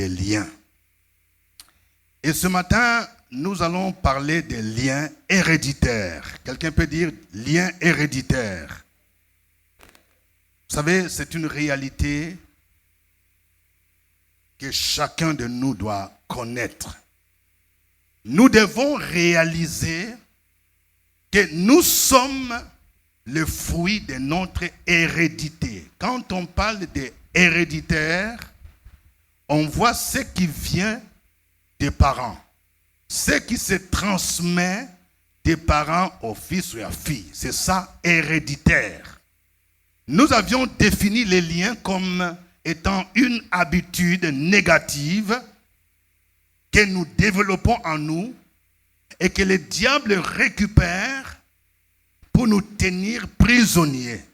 des liens. Et ce matin, nous allons parler des liens héréditaires. Quelqu'un peut dire liens héréditaires. Vous savez, c'est une réalité que chacun de nous doit connaître. Nous devons réaliser que nous sommes le fruit de notre hérédité. Quand on parle de héréditaire, on voit ce qui vient des parents, ce qui se transmet des parents au fils ou à la fille. C'est ça, héréditaire. Nous avions défini les liens comme étant une habitude négative que nous développons en nous et que le diable récupère pour nous tenir prisonniers,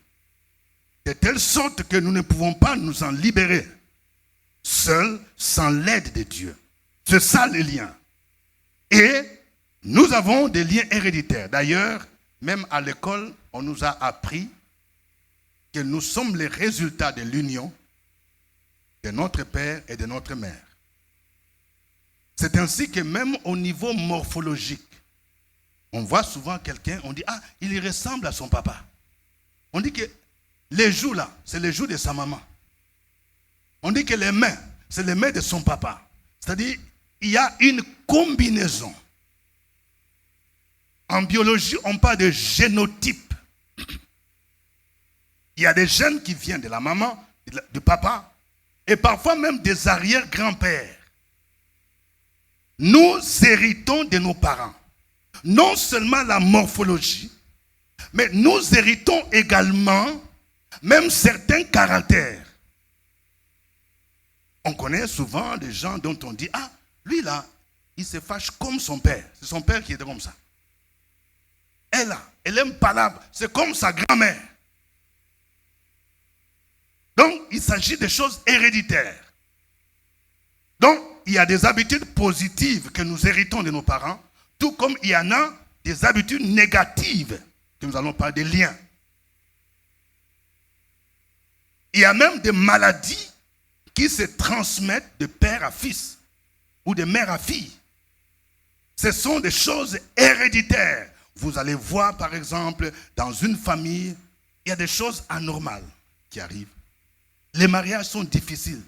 de telle sorte que nous ne pouvons pas nous en libérer, seuls, sans l'aide de Dieu. C'est ça les liens. Et nous avons des liens héréditaires. D'ailleurs, même à l'école, on nous a appris que nous sommes les résultats de l'union de notre père et de notre mère. C'est ainsi que même au niveau morphologique, on voit souvent quelqu'un, on dit, ah, il y ressemble à son papa. On dit que les joues là, c'est les joues de sa maman. On dit que les mains, c'est les mains de son papa. C'est-à-dire, il y a une combinaison. En biologie, on parle de génotype. Il y a des gènes qui viennent de la maman, du papa, et parfois même des arrière-grands-pères. Nous héritons de nos parents. Non seulement la morphologie, mais nous héritons également même certains caractères. On connaît souvent des gens dont on dit, ah, lui là, il se fâche comme son père. C'est son père qui était comme ça. Elle là, elle aime palabre, c'est comme sa grand-mère. Donc, il s'agit de choses héréditaires. Donc, il y a des habitudes positives que nous héritons de nos parents, tout comme il y en a des habitudes négatives, que nous allons parler des liens. Il y a même des maladies qui se transmettent de père à fils ou de mère à fille. Ce sont des choses héréditaires. Vous allez voir, par exemple, dans une famille, il y a des choses anormales qui arrivent. Les mariages sont difficiles.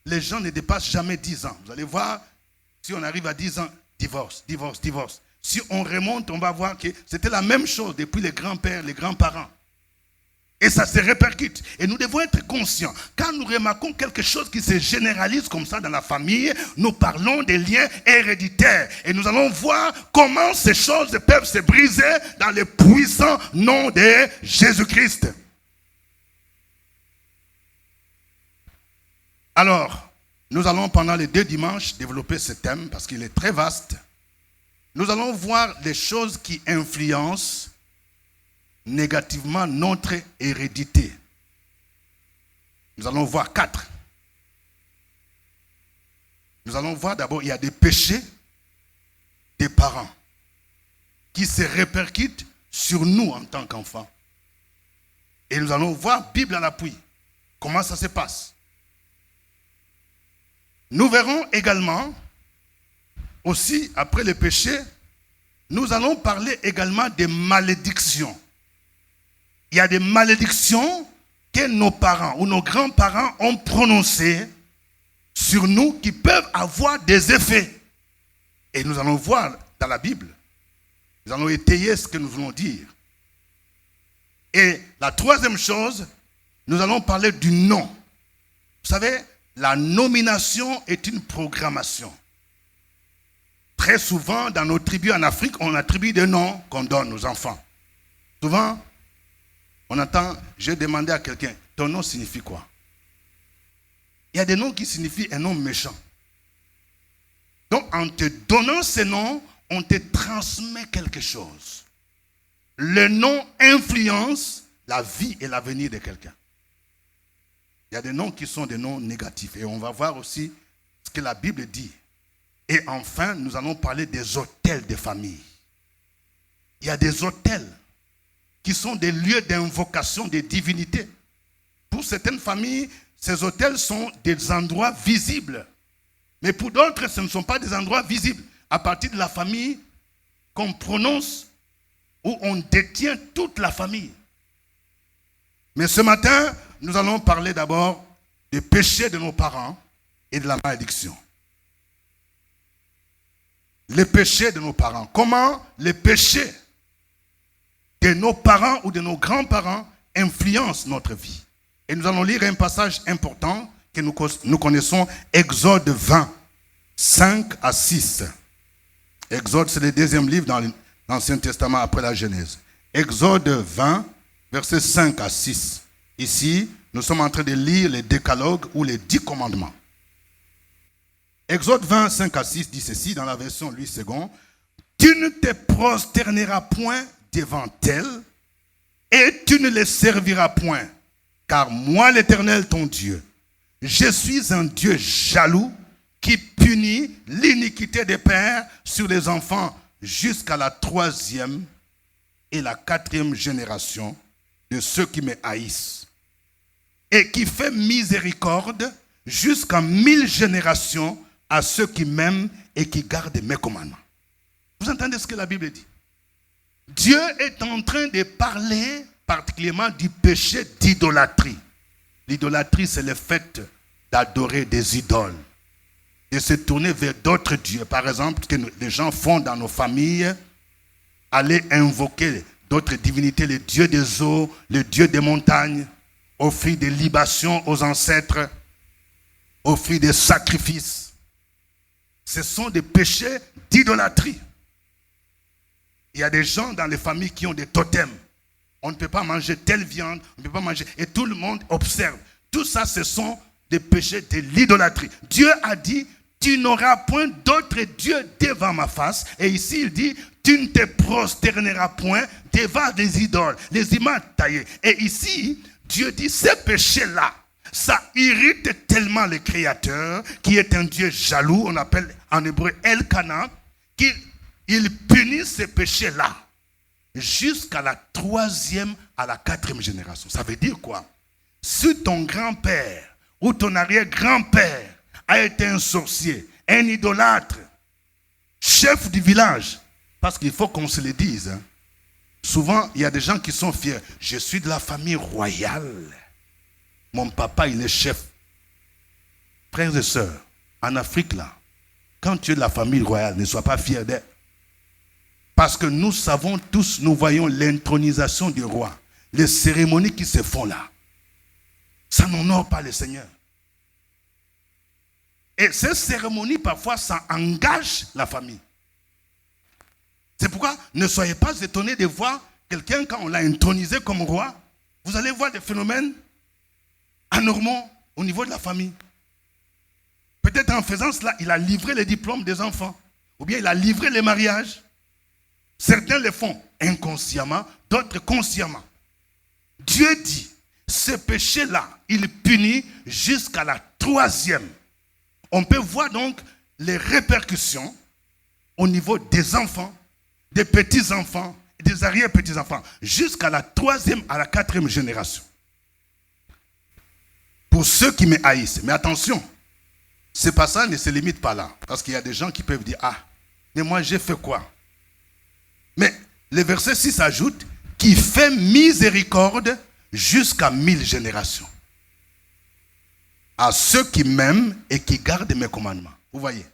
Les gens ne dépassent jamais 10 ans. Vous allez voir, si on arrive à 10 ans, divorce, divorce, divorce. Si on remonte, on va voir que c'était la même chose depuis les grands-pères, les grands-parents. Et ça se répercute. Et nous devons être conscients. Quand nous remarquons quelque chose qui se généralise comme ça dans la famille, nous parlons des liens héréditaires. Et nous allons voir comment ces choses peuvent se briser dans le puissant nom de Jésus-Christ. Alors, nous allons pendant les 2 dimanches développer ce thème parce qu'il est très vaste. Nous allons voir les choses qui influencent négativement notre hérédité. Nous allons voir 4. Nous allons voir d'abord, il y a des péchés des parents qui se répercutent sur nous en tant qu'enfants. Et nous allons voir, Bible à l'appui, comment ça se passe. Nous verrons également, aussi après le péché, nous allons parler également des malédictions. Il y a des malédictions que nos parents ou nos grands-parents ont prononcées sur nous qui peuvent avoir des effets. Et nous allons voir dans la Bible. Nous allons étayer ce que nous voulons dire. Et la troisième chose, nous allons parler du nom. Vous savez, la nomination est une programmation. Très souvent, dans nos tribus en Afrique, on attribue des noms qu'on donne aux enfants. Souvent, on entend, j'ai demandé à quelqu'un, ton nom signifie quoi? Il y a des noms qui signifient un nom méchant. Donc, en te donnant ces noms, on te transmet quelque chose. Le nom influence la vie et l'avenir de quelqu'un. Il y a des noms qui sont des noms négatifs. Et on va voir aussi ce que la Bible dit. Et enfin, nous allons parler des autels de famille. Il y a des autels qui sont des lieux d'invocation des divinités. Pour certaines familles, ces autels sont des endroits visibles Mais pour d'autres, ce ne sont pas des endroits visibles. À partir de la famille qu'on prononce, où on détient toute la famille. Mais ce matin, nous allons parler d'abord des péchés de nos parents et de la malédiction. Les péchés de nos parents. Comment les péchés de nos parents ou de nos grands-parents influencent notre vie. Et nous allons lire un passage important que nous connaissons, Exode 20, 5 à 6. Exode, c'est le deuxième livre dans l'Ancien Testament après la Genèse. Exode 20, versets 5 à 6. Ici, nous sommes en train de lire les décalogues ou les 10 commandements. Exode 20, 5 à 6 dit ceci dans la version Louis II. Tu ne te prosterneras point devant elles et tu ne les serviras point. Car moi, l'Éternel, ton Dieu, je suis un Dieu jaloux qui punit l'iniquité des pères sur les enfants jusqu'à la 3e et la 4e génération de ceux qui me haïssent. Et qui fait miséricorde jusqu'à 1000 générations à ceux qui m'aiment et qui gardent mes commandements. Vous entendez ce que la Bible dit? Dieu est en train de parler particulièrement du péché d'idolâtrie. L'idolâtrie, c'est le fait d'adorer des idoles, de se tourner vers d'autres dieux. Par exemple, que les gens font dans nos familles, aller invoquer d'autres divinités, les dieux des eaux, les dieux des montagnes, offrir des libations aux ancêtres, offrir des sacrifices. Ce sont des péchés d'idolâtrie. Il y a des gens dans les familles qui ont des totems. On ne peut pas manger telle viande, on ne peut pas manger. Et tout le monde observe. Tout ça, ce sont des péchés de l'idolâtrie. Dieu a dit, tu n'auras point d'autre Dieu devant ma face. Et ici, il dit, tu ne te prosterneras point devant des idoles, les images taillées. Et ici, Dieu dit, ces péchés-là, ça irrite tellement le Créateur, qui est un Dieu jaloux, on appelle en hébreu Elkana, qu'il punit ces péchés-là jusqu'à la 3e à la 4e génération. Ça veut dire quoi? Si ton grand-père ou ton arrière-grand-père a été un sorcier, un idolâtre, chef du village, parce qu'il faut qu'on se le dise, hein. Souvent, il y a des gens qui sont fiers. Je suis de la famille royale. Mon papa, il est chef. Frères et sœurs, en Afrique, là, quand tu es de la famille royale, ne sois pas fier d'elle. Parce que nous savons tous, nous voyons l'intronisation du roi. Les cérémonies qui se font là. Ça n'honore pas le Seigneur. Et ces cérémonies, parfois, ça engage la famille. C'est pourquoi ne soyez pas étonnés de voir quelqu'un quand on l'a intronisé comme roi. Vous allez voir des phénomènes anormaux au niveau de la famille. Peut-être en faisant cela, il a livré les diplômes des enfants. Ou bien il a livré les mariages. Certains le font inconsciemment, d'autres consciemment. Dieu dit, ce péché-là, il punit jusqu'à la 3e. On peut voir donc les répercussions au niveau des enfants, des petits-enfants, des arrière-petits-enfants, jusqu'à la 3e à la 4e génération. Pour ceux qui me haïssent. Mais attention, ce passage ne se limite pas là. Parce qu'il y a des gens qui peuvent dire, ah, mais moi j'ai fait quoi? Mais le verset 6 ajoute, qui fait miséricorde jusqu'à 1000 générations. À ceux qui m'aiment et qui gardent mes commandements. Vous voyez?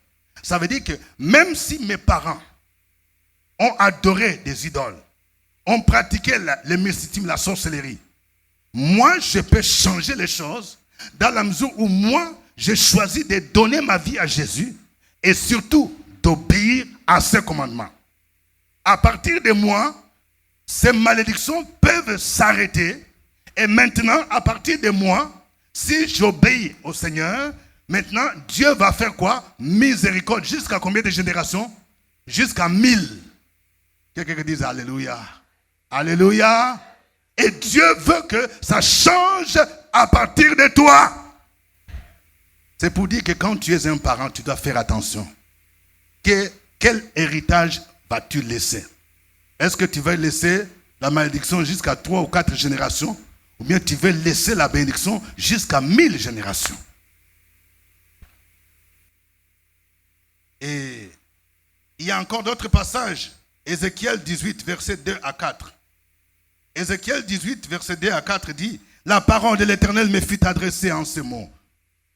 Ça veut dire que même si mes parents ont adoré des idoles, ont pratiqué le mysticisme, la sorcellerie, moi je peux changer les choses dans la mesure où moi j'ai choisi de donner ma vie à Jésus et surtout d'obéir à ses commandements. À partir de moi, ces malédictions peuvent s'arrêter. Et maintenant, à partir de moi, si j'obéis au Seigneur, maintenant, Dieu va faire quoi? Miséricorde. Jusqu'à combien de générations? Jusqu'à 1000. Quelqu'un qui dit Alléluia. Alléluia. Et Dieu veut que ça change à partir de toi. C'est pour dire que quand tu es un parent, tu dois faire attention. Quel héritage vas-tu laisser? Est-ce que tu vas laisser la malédiction jusqu'à 3 ou 4 générations? Ou bien tu veux laisser la bénédiction jusqu'à 1000 générations? Il y a encore d'autres passages. Ézéchiel 18, versets 2 à 4. Ézéchiel 18, versets 2 à 4 dit, « La parole de l'Éternel me fut adressée en ces mots.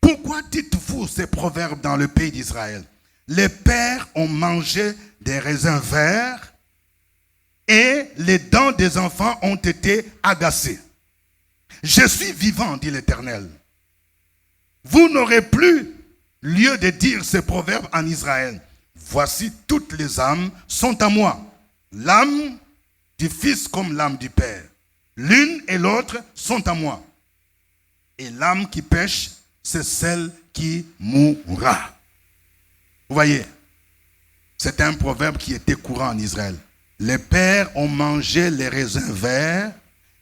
Pourquoi dites-vous ces proverbes dans le pays d'Israël? Les pères ont mangé des raisins verts et les dents des enfants ont été agacées. Je suis vivant, dit l'Éternel. Vous n'aurez plus lieu de dire ces proverbes en Israël. Voici, toutes les âmes sont à moi. L'âme du Fils comme l'âme du Père. L'une et l'autre sont à moi. Et l'âme qui pêche, c'est celle qui mourra. » Vous voyez, c'est un proverbe qui était courant en Israël. Les pères ont mangé les raisins verts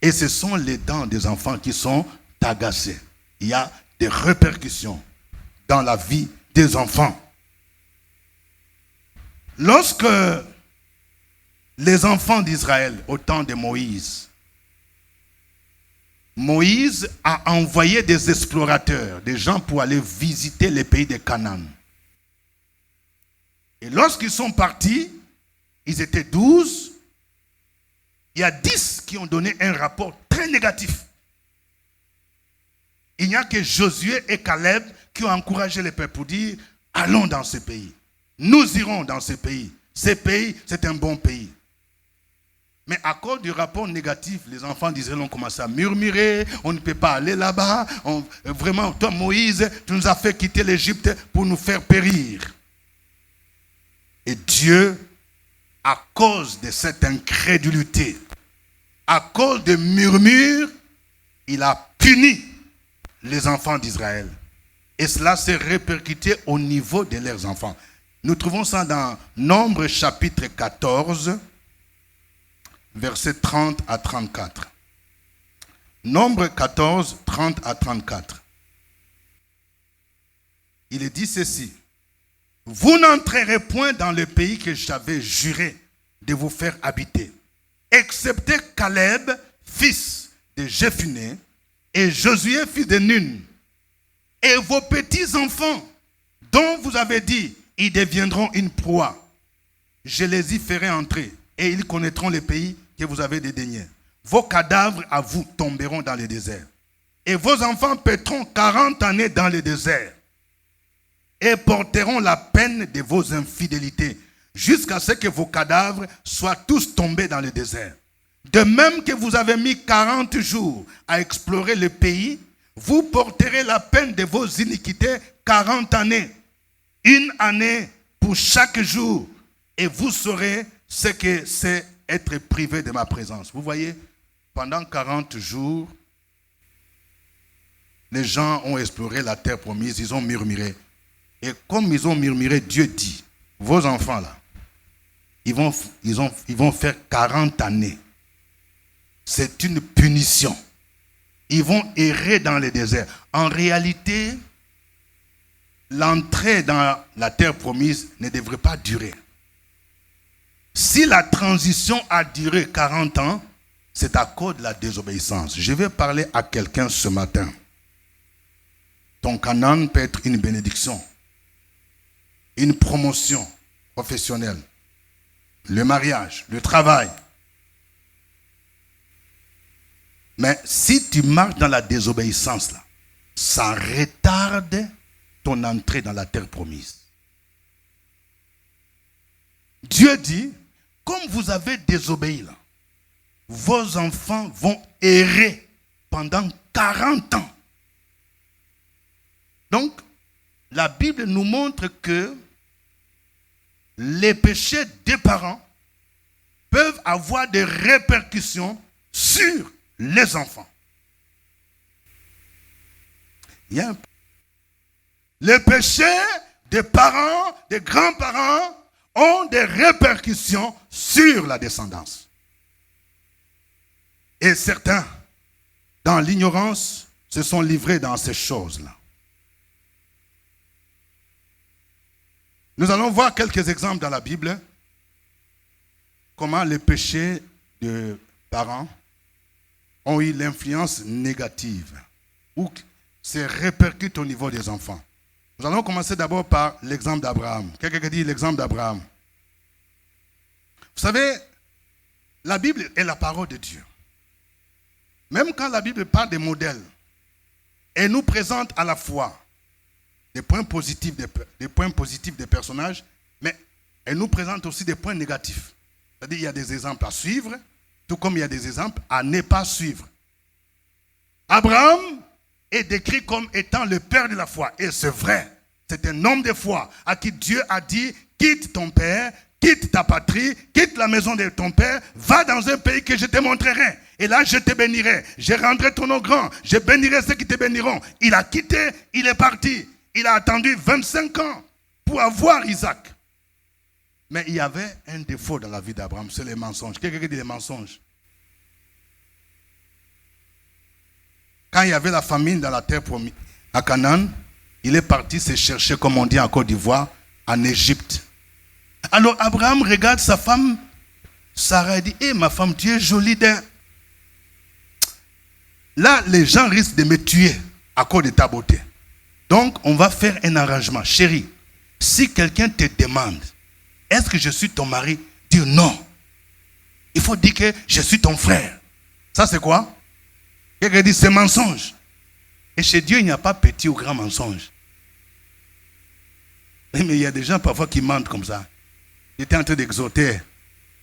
et ce sont les dents des enfants qui sont agacées. Il y a des répercussions dans la vie des enfants. Lorsque les enfants d'Israël, au temps de Moïse, Moïse a envoyé des explorateurs, des gens pour aller visiter les pays de Canaan. Et lorsqu'ils sont partis, ils étaient 12. Il y a 10 qui ont donné un rapport très négatif. Il n'y a que Josué et Caleb qui ont encouragé les peuples pour dire, allons dans ce pays. Nous irons dans ce pays. Ce pays, c'est un bon pays. Mais à cause du rapport négatif, les enfants d'Israël ont commencé à murmurer, on ne peut pas aller là-bas. Vraiment, toi Moïse, tu nous as fait quitter l'Égypte pour nous faire périr. Et Dieu, à cause de cette incrédulité, à cause des murmures, il a puni les enfants d'Israël. Et cela s'est répercuté au niveau de leurs enfants. Nous trouvons ça dans Nombre chapitre 14, versets 30 à 34. Nombre 14, 30 à 34. Il est dit ceci. Vous n'entrerez point dans le pays que j'avais juré de vous faire habiter, excepté Caleb, fils de Jephuné, et Josué, fils de Nun, et vos petits-enfants, dont vous avez dit, ils deviendront une proie. Je les y ferai entrer, et ils connaîtront le pays que vous avez dédaigné. Vos cadavres à vous tomberont dans le désert, et vos enfants paîtront 40 années dans le désert, et porteront la peine de vos infidélités, jusqu'à ce que vos cadavres soient tous tombés dans le désert. De même que vous avez mis 40 jours à explorer le pays, vous porterez la peine de vos iniquités 40 années, une année pour chaque jour, et vous saurez ce que c'est être privé de ma présence. Vous voyez, pendant 40 jours, les gens ont exploré la terre promise, ils ont murmuré. Et comme ils ont murmuré, Dieu dit, vos enfants là, ils vont faire 40 années. C'est une punition. Ils vont errer dans le désert. En réalité, l'entrée dans la terre promise ne devrait pas durer. Si la transition a duré 40 ans, c'est à cause de la désobéissance. Je vais parler à quelqu'un ce matin. Ton Canaan peut être une bénédiction, une promotion professionnelle, le mariage, le travail. Mais si tu marches dans la désobéissance, là, ça retarde ton entrée dans la terre promise. Dieu dit, comme vous avez désobéi, là, vos enfants vont errer pendant 40 ans. Donc, la Bible nous montre que les péchés des parents peuvent avoir des répercussions sur les enfants. Les péchés des parents, des grands-parents ont des répercussions sur la descendance. Et certains, dans l'ignorance, se sont livrés dans ces choses-là. Nous allons voir quelques exemples dans la Bible, comment les péchés de parents ont eu l'influence négative, ou se répercute au niveau des enfants. Nous allons commencer d'abord par l'exemple d'Abraham. Quelqu'un dit l'exemple d'Abraham. Vous savez, la Bible est la parole de Dieu. Même quand la Bible parle des modèles, elle nous présente à la fois des points positifs des personnages, mais elle nous présente aussi des points négatifs. C'est-à-dire qu'il y a des exemples à suivre, tout comme il y a des exemples à ne pas suivre. Abraham est décrit comme étant le père de la foi. Et c'est vrai. C'est un homme de foi à qui Dieu a dit, quitte ton père, quitte ta patrie, quitte la maison de ton père, va dans un pays que je te montrerai. Et là, je te bénirai. Je rendrai ton nom grand. Je bénirai ceux qui te béniront. Il a quitté, il est parti. Il a attendu 25 ans pour avoir Isaac. Mais il y avait un défaut dans la vie d'Abraham, c'est les mensonges. Quelqu'un qui dit les mensonges. Quand il y avait la famine dans la terre promise, à Canaan, il est parti se chercher, comme on dit en Côte d'Ivoire, en Égypte. Alors Abraham regarde sa femme, Sarah, et dit, hé ma femme, tu es jolie d'un. Là, les gens risquent de me tuer à cause de ta beauté. Donc, on va faire un arrangement. Chérie, si quelqu'un te demande, est-ce que je suis ton mari? Dis non. Il faut dire que je suis ton frère. Ça, c'est quoi? Quelqu'un dit, c'est mensonge. Et chez Dieu, il n'y a pas petit ou grand mensonge. Mais il y a des gens parfois qui mentent comme ça. J'étais en train d'exhorter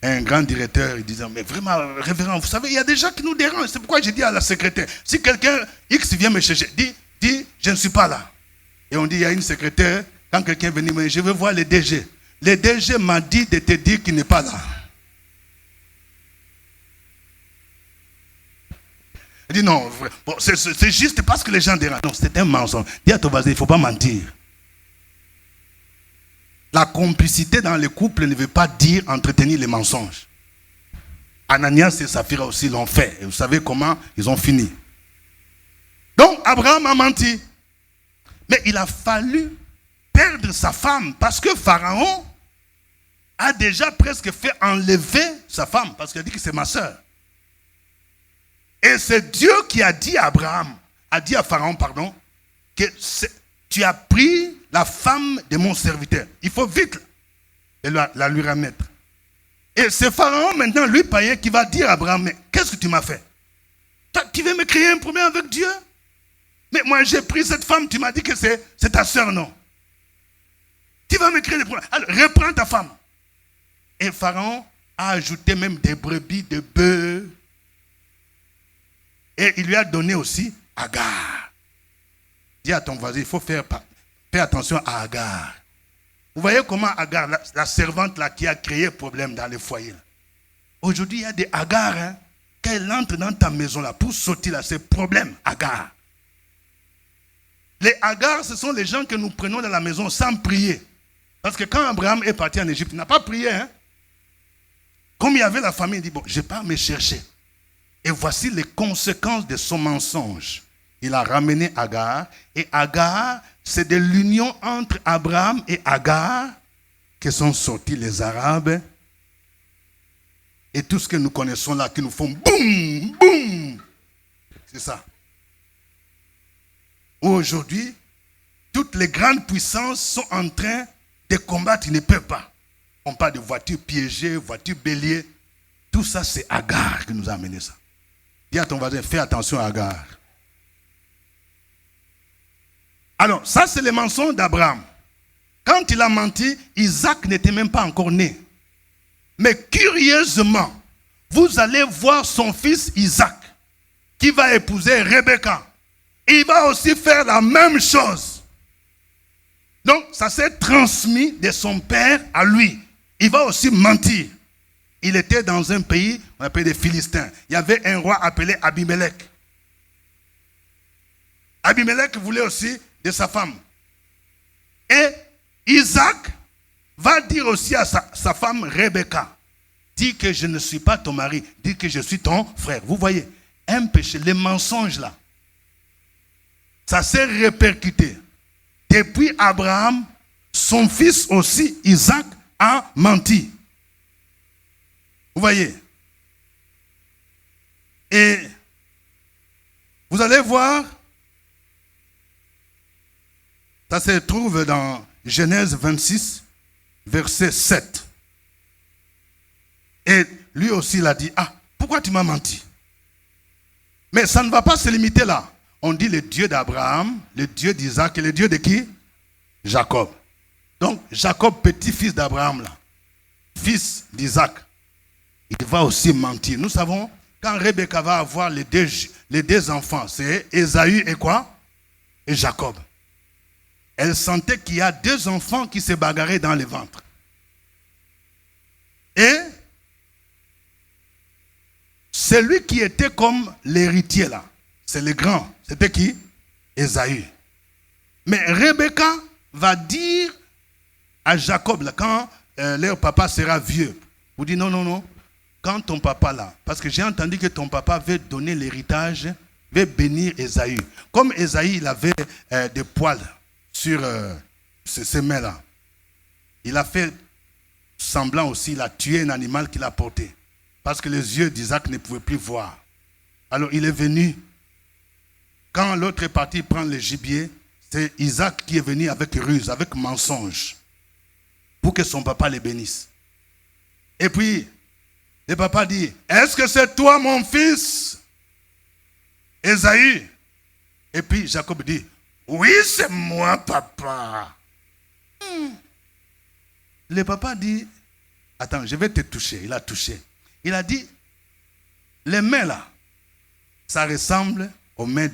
un grand directeur, il disait, mais vraiment, révérend, vous savez, il y a des gens qui nous dérangent. C'est pourquoi j'ai dit à la secrétaire, si quelqu'un X vient me chercher, dis, je ne suis pas là. Et on dit, il y a une secrétaire, quand quelqu'un vient me dire, je veux voir le DG. Le DG m'a dit de te dire qu'il n'est pas là. Il dit, non, bon, c'est juste parce que les gens dérangent. Non, c'est un mensonge. Dis à ton voisin, il ne faut pas mentir. La complicité dans le couple ne veut pas dire entretenir les mensonges. Ananias et Saphira aussi l'ont fait. Et vous savez comment ils ont fini. Donc, Abraham a menti. Mais il a fallu perdre sa femme parce que Pharaon a déjà presque fait enlever sa femme parce qu'il a dit que c'est ma soeur. Et c'est Dieu qui a dit à Abraham, a dit à Pharaon, pardon, que tu as pris la femme de mon serviteur. Il faut vite la lui remettre. Et c'est Pharaon maintenant, lui païen, qui va dire à Abraham, mais qu'est-ce que tu m'as fait? Tu veux me créer un problème avec Dieu? Mais moi j'ai pris cette femme, tu m'as dit que c'est ta soeur, non? Tu vas me créer des problèmes. Alors reprends ta femme. Et Pharaon a ajouté même des brebis, des bœufs. Et il lui a donné aussi Agar. Dis à ton voisin, il faut faire attention à Agar. Vous voyez comment Agar, la servante là qui a créé problème dans les foyers. Aujourd'hui, il y a des Agar, hein, quand elle entre dans ta maison là, pour sortir là, c'est problème, Agar. Les Agar, ce sont les gens que nous prenons dans la maison sans prier. Parce que quand Abraham est parti en Égypte, il n'a pas prié. Hein. Comme il y avait la famille, il dit, bon, je ne vais pas me chercher. Et voici les conséquences de son mensonge. Il a ramené Agar. Et Agar, c'est de l'union entre Abraham et Agar que sont sortis les Arabes. Et tout ce que nous connaissons là, qui nous font boum, boum. C'est ça. Aujourd'hui, toutes les grandes puissances sont en train de combattre, ils ne peuvent pas. On parle de voitures piégées, voitures béliers. Tout ça, c'est Agar qui nous a amené ça. Dis à ton voisin, fais attention à Agar. Alors, ça, c'est le mensonge d'Abraham. Quand il a menti, Isaac n'était même pas encore né. Mais curieusement, vous allez voir son fils Isaac, qui va épouser Rebecca. Il va aussi faire la même chose. Donc, ça s'est transmis de son père à lui. Il va aussi mentir. Il était dans un pays, on appelle les Philistins. Il y avait un roi appelé Abimelech. Abimelech voulait aussi de sa femme. Et Isaac va dire aussi à sa femme Rebecca, dis que je ne suis pas ton mari, dis que je suis ton frère. Vous voyez, un péché, les mensonges là, ça s'est répercuté. Depuis Abraham, son fils aussi, Isaac, a menti. Vous voyez. Et vous allez voir, ça se trouve dans Genèse 26, verset 7. Et lui aussi, il a dit, ah, pourquoi tu m'as menti? Mais ça ne va pas se limiter là. On dit le Dieu d'Abraham, le Dieu d'Isaac et le Dieu de qui? Jacob. Donc, Jacob, petit-fils d'Abraham, là, fils d'Isaac, il va aussi mentir. Nous savons, quand Rebecca va avoir les deux enfants, c'est Ésaü et quoi? Et Jacob. Elle sentait qu'il y a deux enfants qui se bagarraient dans le ventre. Et celui qui était comme l'héritier là, c'est le grand. C'était qui? Ésaü. Mais Rebecca va dire à Jacob, là, quand leur papa sera vieux, vous dites non, non, non, quand ton papa là, parce que j'ai entendu que ton papa veut donner l'héritage, veut bénir Ésaü. Comme Ésaü, il avait des poils sur ses mains là, il a fait semblant aussi, il a tué un animal qu'il a porté. Parce que les yeux d'Isaac ne pouvaient plus voir. Alors il est venu. Quand l'autre est parti prendre le gibier, c'est Isaac qui est venu avec ruse, avec mensonge, pour que son papa le bénisse. Et puis, le papa dit, est-ce que c'est toi mon fils, Ésaü? Et puis Jacob dit, oui, c'est moi, papa. Le papa dit, attends, je vais te toucher. Il a touché. Il a dit, les mains là, ça ressemble aux mains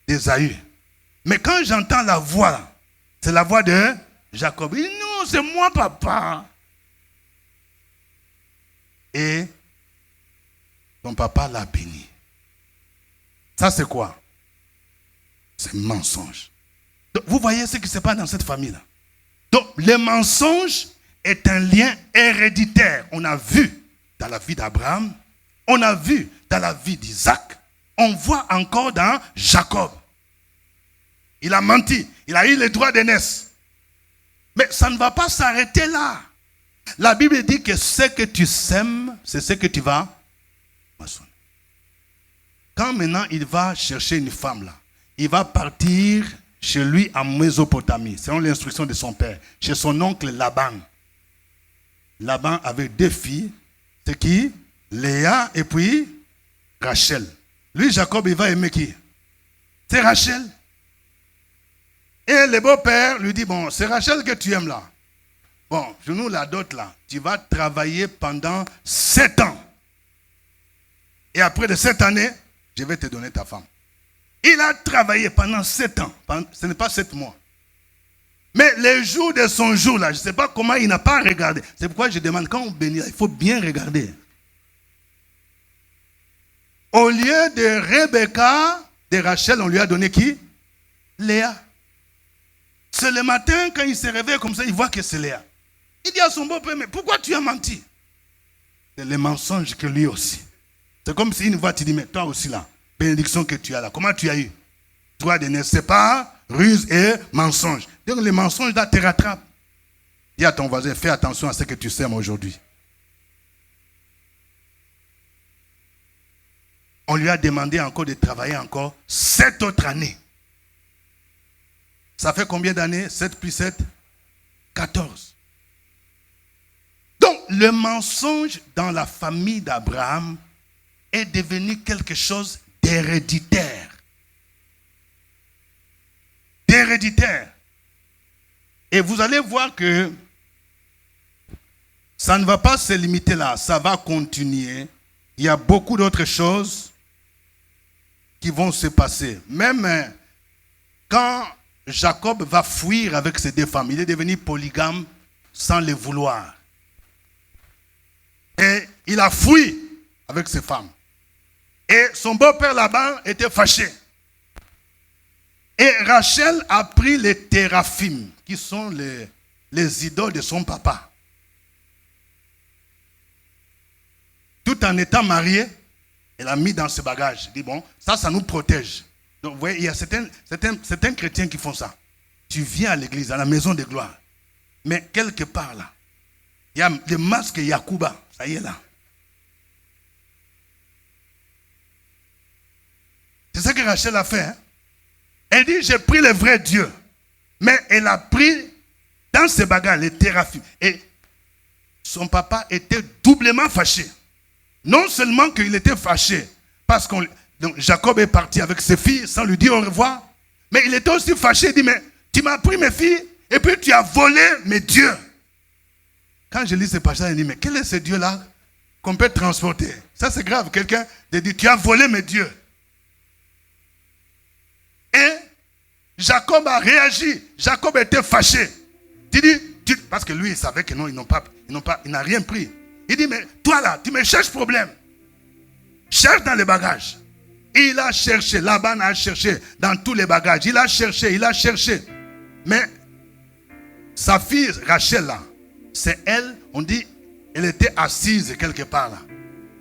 d'Ésaü. Mais quand j'entends la voix là, c'est la voix de Jacob. Il dit, non, c'est moi, papa. Et ton papa l'a béni. Ça c'est quoi? C'est un mensonge. Donc, vous voyez ce qui se passe dans cette famille-là. Donc, le mensonge est un lien héréditaire. On a vu dans la vie d'Abraham, on a vu dans la vie d'Isaac, on voit encore dans Jacob. Il a menti, il a eu le droit d'aînesse. Mais ça ne va pas s'arrêter là. La Bible dit que ce que tu sèmes, c'est ce que tu vas moissonner. Quand maintenant il va chercher une femme là, il va partir chez lui en Mésopotamie, selon l'instruction de son père, chez son oncle Laban. Laban avait deux filles, c'est qui? Léa et puis Rachel. Lui, Jacob, il va aimer qui? C'est Rachel. Et le beau-père lui dit, bon, c'est Rachel que tu aimes là. Bon, je nous la dot là. Tu vas travailler pendant 7 ans. Et après de 7 années, je vais te donner ta femme. Il a travaillé pendant 7 ans. Ce n'est pas 7 mois. Mais les jours de son jour là, je ne sais pas comment il n'a pas regardé. C'est pourquoi je demande, quand on bénit, il faut bien regarder. Au lieu de Rebecca, de Rachel, on lui a donné qui? Léa. C'est le matin, quand il se réveille comme ça, il voit que c'est Léa. Il dit à son beau-père, mais pourquoi tu as menti? C'est le mensonge que lui aussi. C'est comme si une fois tu dis, mais toi aussi là, bénédiction que tu as là, comment tu as eu? Toi, de ne sais pas, ruse et mensonge. Donc les mensonges là te rattrapent. Dis à ton voisin, fais attention à ce que tu sèmes aujourd'hui. On lui a demandé encore de travailler encore 7 autres années. Ça fait combien d'années? 7 plus 7? 14. Donc, le mensonge dans la famille d'Abraham est devenu quelque chose d'héréditaire. D'héréditaire. Et vous allez voir que ça ne va pas se limiter là, ça va continuer. Il y a beaucoup d'autres choses qui vont se passer. Même quand Jacob va fuir avec ses deux femmes, il est devenu polygame sans le vouloir. Et il a fui avec ses femmes. Et son beau-père Laban était fâché. Et Rachel a pris les téraphim, qui sont les idoles de son papa. Tout en étant mariée, elle a mis dans ses bagages. Elle dit, bon, ça nous protège. Donc, vous voyez, il y a certains chrétiens qui font ça. Tu viens à l'église, à la maison de gloire. Mais quelque part là, il y a le masque Yakuba. Ça y est là. C'est ça que Rachel a fait. Hein? Elle dit, j'ai pris le vrai Dieu. Mais elle a pris dans ses bagages les téraphim. Et son papa était doublement fâché. Non seulement qu'il était fâché, parce que Jacob est parti avec ses filles sans lui dire au revoir, mais il était aussi fâché, il dit, mais tu m'as pris mes filles et puis tu as volé mes dieux. Quand je lis ce passage, je dis, mais quel est ce Dieu-là qu'on peut transporter? Ça c'est grave, quelqu'un te dit, tu as volé mes dieux. Et Jacob a réagi, Jacob était fâché. Il dit, parce que lui il savait que non, il n'a rien pris. Il dit, mais toi là, tu me cherches problème. Cherche dans les bagages. Il a cherché, Laban a cherché dans tous les bagages. Il a cherché. Mais sa fille Rachel là, c'est elle, on dit, elle était assise quelque part là.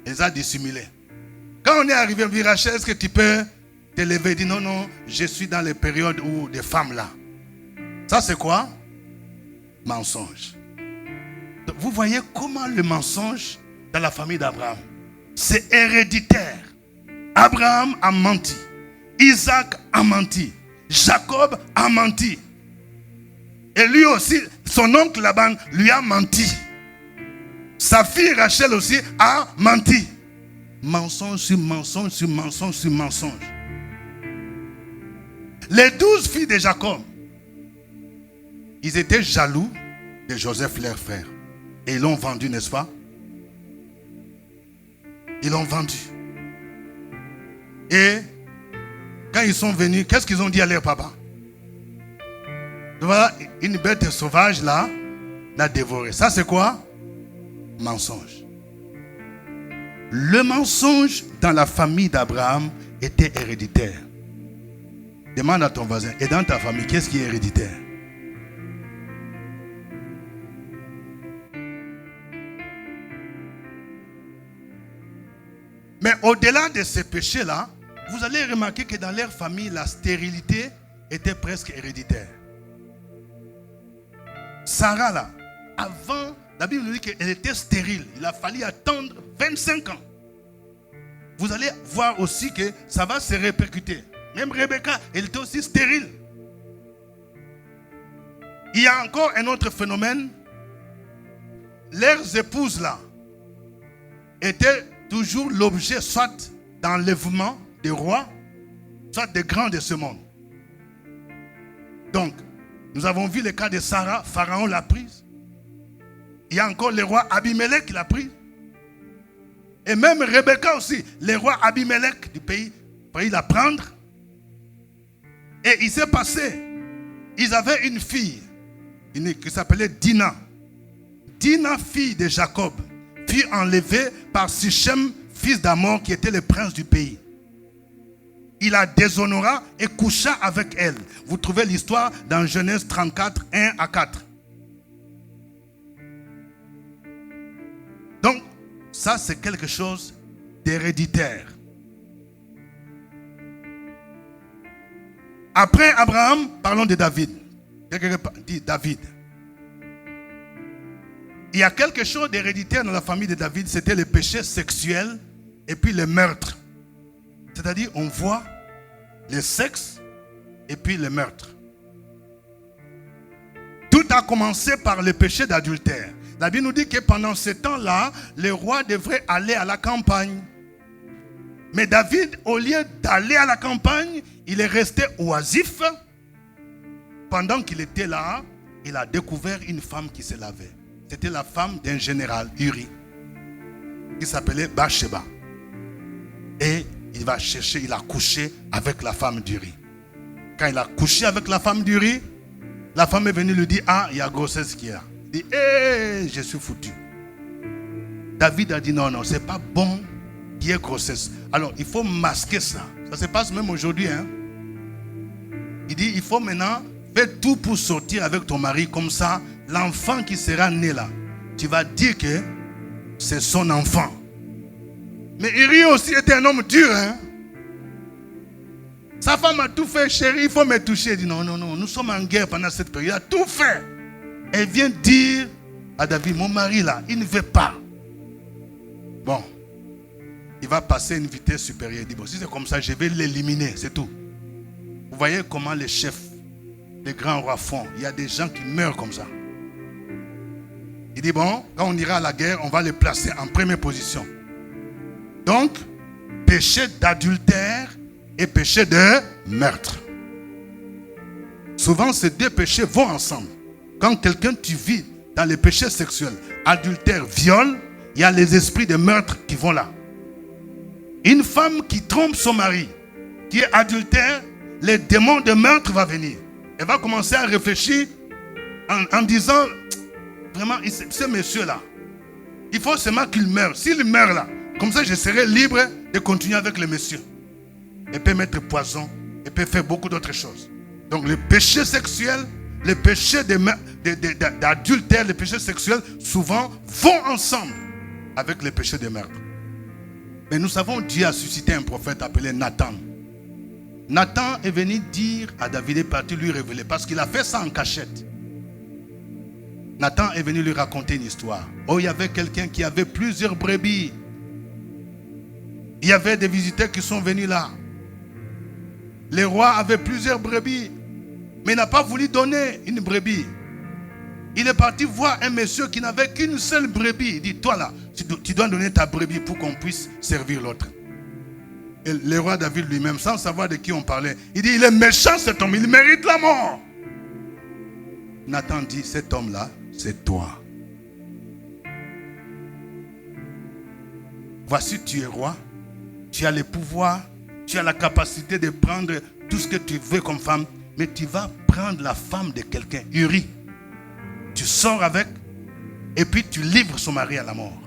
Elle a dissimulé. Quand on est arrivé, on dit, Rachel, est-ce que tu peux te lever? Il dit, non, je suis dans les périodes où des femmes là. Ça c'est quoi? Mensonge. Vous voyez comment le mensonge dans la famille d'Abraham, c'est héréditaire. Abraham a menti. Isaac a menti. Jacob a menti. Et lui aussi, son oncle Laban lui a menti. Sa fille Rachel aussi a menti. Mensonge sur mensonge sur mensonge sur mensonge. Les 12 filles de Jacob, ils étaient jaloux de Joseph, leur frère. Et ils l'ont vendu, n'est-ce pas? Ils l'ont vendu. Et quand ils sont venus, qu'est-ce qu'ils ont dit à leur papa? Voilà, une bête sauvage là, l'a dévoré. Ça c'est quoi? Mensonge. Le mensonge dans la famille d'Abraham était héréditaire. Demande à ton voisin, et dans ta famille, qu'est-ce qui est héréditaire? Mais au-delà de ces péchés-là, vous allez remarquer que dans leur famille, la stérilité était presque héréditaire. Sarah, là, avant, la Bible nous dit qu'elle était stérile. Il a fallu attendre 25 ans. Vous allez voir aussi que ça va se répercuter. Même Rebecca, elle était aussi stérile. Il y a encore un autre phénomène. Leurs épouses, là, étaient toujours l'objet soit d'enlèvement des rois, soit des grands de ce monde. Donc, nous avons vu le cas de Sarah, Pharaon l'a prise. Il y a encore le roi Abimelech qui l'a prise. Et même Rebecca aussi, le roi Abimelech du pays, failli la prendre. Et il s'est passé, ils avaient une fille qui s'appelait Dina. Dina, fille de Jacob, fut enlevée par Sichem, fils d'Amor, qui était le prince du pays. Il la déshonora et coucha avec elle. Vous trouvez l'histoire dans Genèse 34, 1 à 4. Donc, ça c'est quelque chose d'héréditaire. Après Abraham, parlons de David. Quelqu'un dit David. Il y a quelque chose d'héréditaire dans la famille de David, c'était le péché sexuel et puis le meurtre. C'est-à-dire, on voit le sexe et puis le meurtre. Tout a commencé par le péché d'adultère. La Bible nous dit que pendant ce temps-là, le roi devrait aller à la campagne. Mais David, au lieu d'aller à la campagne, il est resté oisif. Pendant qu'il était là, il a découvert une femme qui se lavait. C'était la femme d'un général, Uri, qui s'appelait Bathsheba. Et il va chercher, il a couché avec la femme d'Uri. Quand il a couché avec la femme d'Uri, la femme est venue lui dire, ah, il y a grossesse qui est là. Il dit, hé, je suis foutu. David a dit, non, c'est pas bon qu'il y ait grossesse. Alors, il faut masquer ça. Ça se passe même aujourd'hui. Hein? Il dit, il faut maintenant faire tout pour sortir avec ton mari. Comme ça, l'enfant qui sera né là, tu vas dire que c'est son enfant. Mais Uri aussi était un homme dur. Hein? Sa femme a tout fait, chérie, il faut me toucher. Il dit, non, nous sommes en guerre pendant cette période. Il a tout fait. Elle vient dire à David, mon mari là, il ne veut pas. Bon, il va passer une vitesse supérieure. Il dit, bon, si c'est comme ça, je vais l'éliminer, c'est tout. Vous voyez comment les chefs, les grands rois font. Il y a des gens qui meurent comme ça. Il dit, bon, quand on ira à la guerre, on va les placer en première position. Donc, péché d'adultère et péché de meurtre. Souvent, ces deux péchés vont ensemble. Quand quelqu'un, tu vis dans les péchés sexuels, adultère, viol, il y a les esprits de meurtre qui vont là. Une femme qui trompe son mari, qui est adultère, les démons de meurtre vont venir. Elle va commencer à réfléchir en disant, vraiment, ce monsieur-là, il faut seulement qu'il meure. S'il meurt là, comme ça je serai libre de continuer avec le monsieur. Elle peut mettre poison, elle peut faire beaucoup d'autres choses. Donc le péché sexuel, le péché d'adultère, les péchés sexuels, souvent vont ensemble avec les péchés de meurtre. Mais nous savons, Dieu a suscité un prophète appelé Nathan. Nathan est venu dire à David, est parti lui révéler, parce qu'il a fait ça en cachette. Nathan est venu lui raconter une histoire. Oh, il y avait quelqu'un qui avait plusieurs brebis. Il y avait des visiteurs qui sont venus là. Le roi avait plusieurs brebis, mais il n'a pas voulu donner une brebis. Il est parti voir un monsieur qui n'avait qu'une seule brebis. Il dit, toi là, tu dois donner ta brebis pour qu'on puisse servir l'autre. Et le roi David lui-même, sans savoir de qui on parlait, il dit, il est méchant cet homme, il mérite la mort. Nathan dit, cet homme-là, c'est toi. Voici, tu es roi, tu as le pouvoir, tu as la capacité de prendre tout ce que tu veux comme femme, mais tu vas prendre la femme de quelqu'un, Uri. Tu sors avec, et puis tu livres son mari à la mort.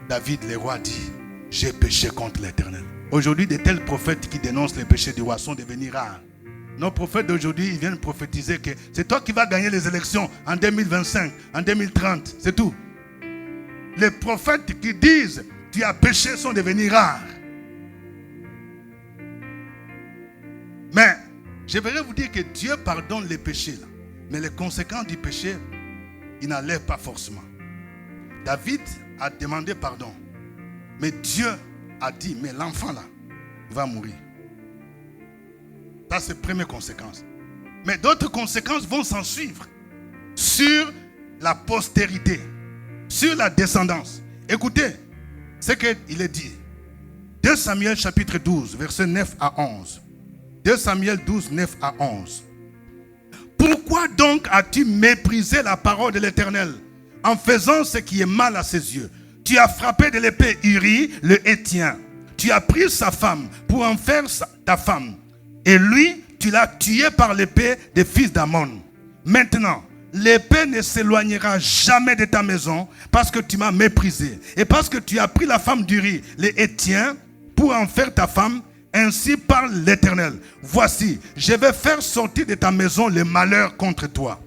David, le roi, dit, j'ai péché contre l'Éternel. Aujourd'hui, de tels prophètes qui dénoncent les péchés du roi sont devenus rares. Nos prophètes d'aujourd'hui, ils viennent prophétiser que c'est toi qui vas gagner les élections en 2025, en 2030, c'est tout. Les prophètes qui disent tu as péché sont devenus rares. Mais je voudrais vous dire que Dieu pardonne les péchés là. Mais les conséquences du péché, il n'enlève pas forcément. David a demandé pardon. Mais Dieu a dit, mais l'enfant là va mourir. Ça, c'est la première conséquence. Mais d'autres conséquences vont s'en suivre sur la postérité, sur la descendance. Écoutez ce qu'il est dit. 2 Samuel chapitre 12, versets 9 à 11. 2 Samuel 12, 9 à 11. Pourquoi donc as-tu méprisé la parole de l'Éternel en faisant ce qui est mal à ses yeux? Tu as frappé de l'épée Uri, le Héthien. Tu as pris sa femme pour en faire ta femme. Et lui, tu l'as tué par l'épée des fils d'Ammon. Maintenant, l'épée ne s'éloignera jamais de ta maison parce que tu m'as méprisé. Et parce que tu as pris la femme d'Uri, le Héthien, pour en faire ta femme. Ainsi parle l'Éternel. Voici, je vais faire sortir de ta maison le malheur contre toi.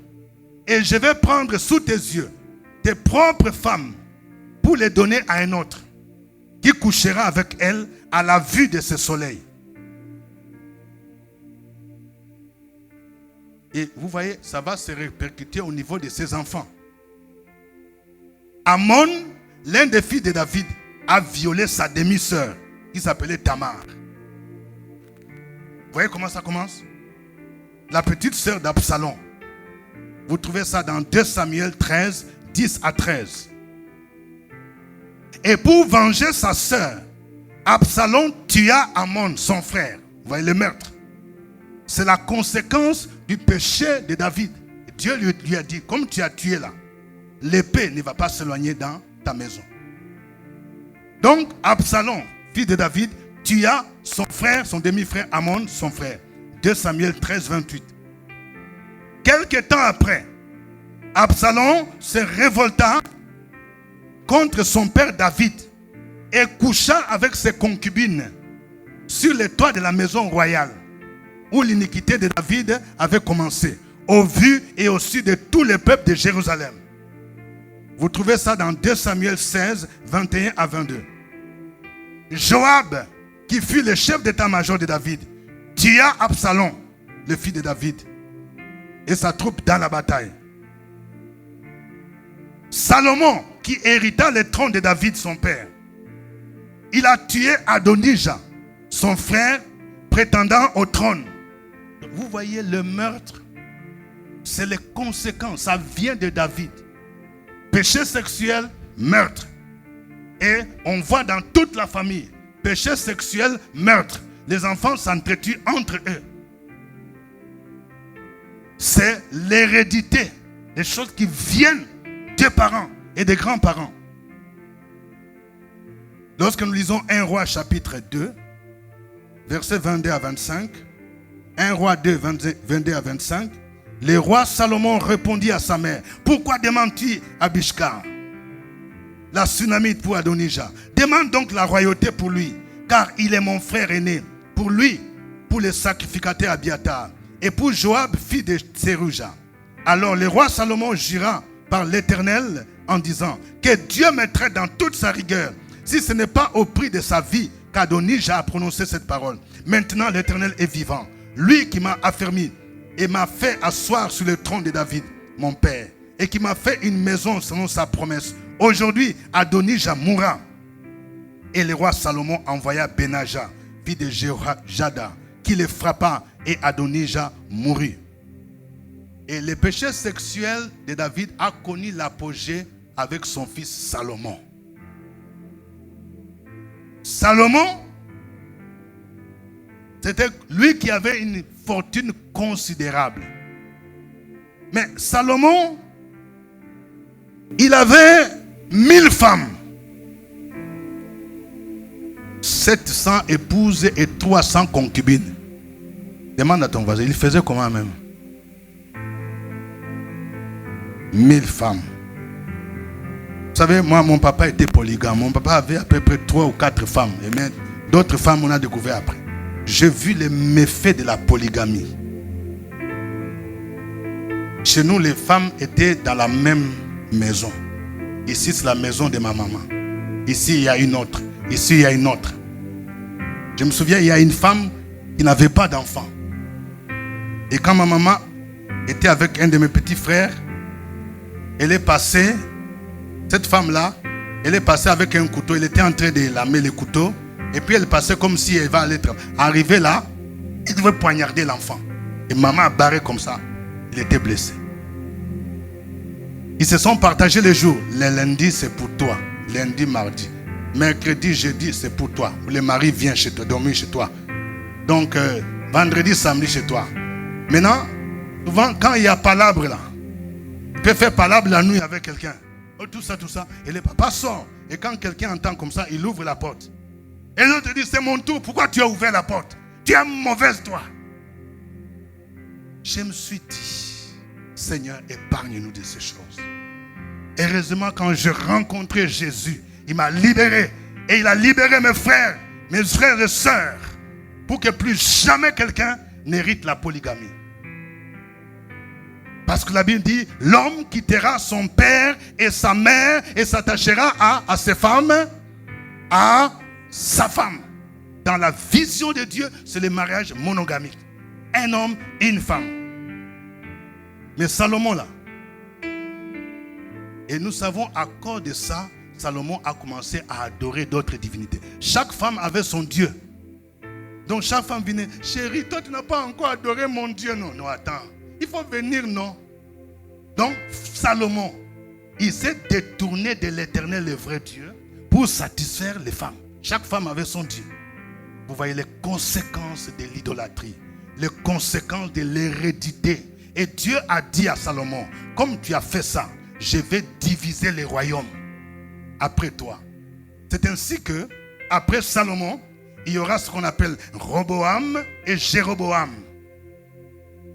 Et je vais prendre sous tes yeux tes propres femmes pour les donner à un autre qui couchera avec elles à la vue de ce soleil. Et vous voyez, ça va se répercuter au niveau de ses enfants. Ammon, l'un des fils de David, a violé sa demi-sœur qui s'appelait Tamar. Vous voyez comment ça commence? La petite sœur d'Absalom. Vous trouvez ça dans 2 Samuel 13, 10 à 13. Et pour venger sa sœur, Absalom tua Ammon, son frère. Vous voyez le meurtre. C'est la conséquence du péché de David. Dieu lui a dit, comme tu as tué là, l'épée ne va pas s'éloigner dans ta maison. Donc Absalom, fils de David, tua son frère, son demi-frère Ammon, son frère. 2 Samuel 13, 28. Quelque temps après, Absalom se révolta contre son père David et coucha avec ses concubines sur les toits de la maison royale où l'iniquité de David avait commencé, au vu et au su de tous les peuples de Jérusalem. Vous trouvez ça dans 2 Samuel 16, 21 à 22. Joab, qui fut le chef d'état-major de David, tua Absalom, le fils de David, et sa troupe dans la bataille. Salomon, qui hérita le trône de David, son père, il a tué Adonijah, son frère, prétendant au trône. Vous voyez le meurtre C'est les conséquences. Ça vient de David. Péché sexuel, meurtre. Et on voit dans toute la famille. Péché sexuel, meurtre. Les enfants s'entretuent entre eux. C'est l'hérédité. Les choses qui viennent des parents et des grands-parents. Lorsque nous lisons 1 Roi chapitre 2, versets 22 à 25, 1 Roi 2, 22 à 25, le roi Salomon répondit à sa mère, pourquoi demandes-tu Abishgar, la Sunamite pour Adonijah? Demande donc la royauté pour lui, car il est mon frère aîné. Pour lui, pour le sacrificateur Abiatar, et pour Joab, fils de Tseruja. Alors le roi Salomon jura par l'Éternel en disant, que Dieu me traite dans toute sa rigueur, si ce n'est pas au prix de sa vie qu'Adonijah a prononcé cette parole. Maintenant l'Éternel est vivant, lui qui m'a affermi et m'a fait asseoir sur le trône de David, mon père, et qui m'a fait une maison selon sa promesse. Aujourd'hui, Adonijah mourra. Et le roi Salomon envoya Benaja, fils de Jada, qui le frappa, et Adonijah mourut. Et le péché sexuel de David a connu l'apogée avec son fils Salomon. Salomon, c'était lui qui avait une fortune considérable. Mais Salomon, il avait 1000 femmes, 700 épouses et 300 concubines. Demande à ton voisin, il faisait comment même? 1000 femmes. Vous savez, moi, mon papa était polygame. Mon papa avait à peu près 3 ou 4 femmes. Et même d'autres femmes, on a découvert après. J'ai vu les méfaits de la polygamie. Chez nous, les femmes étaient dans la même maison. Ici, c'est la maison de ma maman. Ici, il y a une autre. Ici, il y a une autre. Je me souviens, il y a une femme qui n'avait pas d'enfant. Et quand ma maman était avec un de mes petits frères, elle est passée, cette femme-là, elle est passée avec un couteau. Elle était en train de lamer le couteau. Et puis elle passait comme si elle va aller arriver là. Il devait poignarder l'enfant. Et maman a barré comme ça. Il était blessé. Ils se sont partagés les jours. Le lundi, c'est pour toi. Lundi, mardi. Mercredi, jeudi, c'est pour toi. Le mari vient chez toi, dormir chez toi. Donc, vendredi, samedi, chez toi. Maintenant, souvent, quand il y a palabre là, il peut faire palabre la nuit avec quelqu'un. Oh, tout ça. Et le papa sort. Et quand quelqu'un entend comme ça, il ouvre la porte. Et l'autre dit, c'est mon tour. Pourquoi tu as ouvert la porte? Tu es mauvaise, toi. Je me suis dit, Seigneur, épargne-nous de ces choses. Heureusement, quand je rencontrais Jésus, il m'a libéré. Et il a libéré mes frères et sœurs, pour que plus jamais quelqu'un n'hérite la polygamie. Parce que la Bible dit, l'homme quittera son père et sa mère et s'attachera à ses femmes, à sa femme. Dans la vision de Dieu, c'est le mariage monogamique. Un homme et une femme. Mais Salomon là, et nous savons à cause de ça, Salomon a commencé à adorer d'autres divinités. Chaque femme avait son Dieu. Donc chaque femme venait, chérie, toi tu n'as pas encore adoré mon Dieu. Non, attends. Il faut venir, non. Donc, Salomon, il s'est détourné de l'Éternel, le vrai Dieu, pour satisfaire les femmes. Chaque femme avait son Dieu. Vous voyez les conséquences de l'idolâtrie, les conséquences de l'hérédité. Et Dieu a dit à Salomon, comme tu as fait ça, je vais diviser les royaumes après toi. C'est ainsi que, après Salomon, il y aura ce qu'on appelle Roboam et Jéroboam.